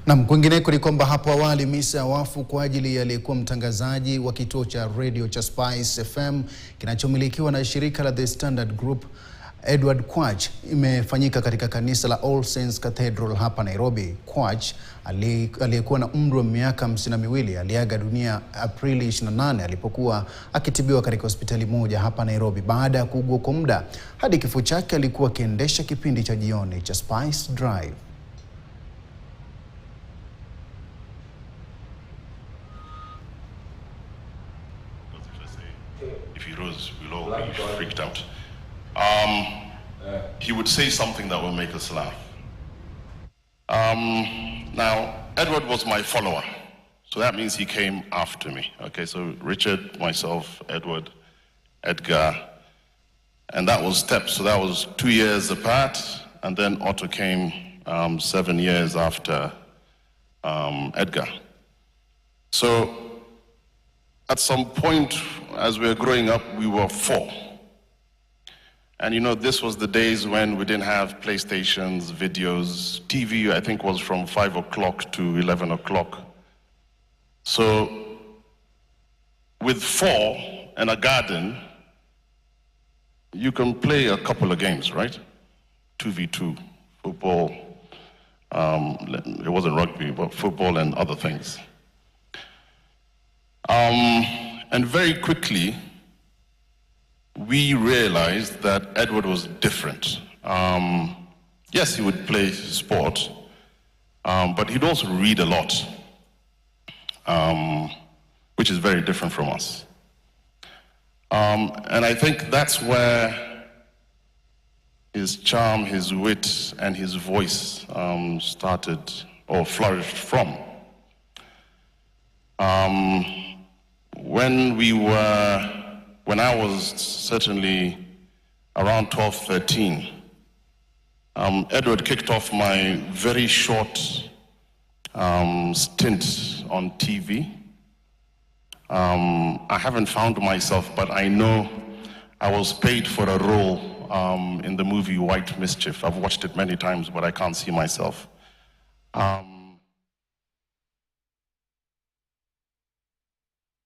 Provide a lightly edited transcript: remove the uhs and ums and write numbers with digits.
Na kwingineko ni kwamba hapo awali misa ya wafu kwa ajili ya aliyekuwa mtangazaji wa kituo cha radio cha Spice FM kinachomilikiwa na shirika la The Standard Group Edward Kwach imefanyika katika kanisa la All Saints Cathedral hapa Nairobi. Kwach aliyekuwa na umri wa miaka 52 aliaga dunia Aprili 28 alipokuwa akitibiwa katika hospitali moja hapa Nairobi baada ya kuugua kwa muda. Hadi kifo chake alikuwa akiendesha kipindi cha jioni cha Spice Drive. If he rose, we'll all be freaked out. He would say something that will make us laugh. Now, Edward was my follower, so that means he came after me. Okay, so Richard, myself, Edward, Edgar, and that was steps. So that was 2 years apart, and then Otto came 7 years after Edgar. So at some point, as we were growing up, we were 4. And you know, this was the days when we didn't have PlayStations, videos. TV, I think, was from 5 o'clock to 11 o'clock. So with 4 and a garden, you can play a couple of games, right? 2v2, football. It wasn't rugby, but football and other things. And very quickly, we realized that Edward was different. Yes, he would play sport, but he'd also read a lot, which is very different from us. And I think that's where his charm, his wit, and his voice started or flourished from. When I was certainly around 12, 13, Edward kicked off my very short stint on TV. I haven't found myself, but I know I was paid for a role in the movie White Mischief. I've watched it many times, but I can't see myself.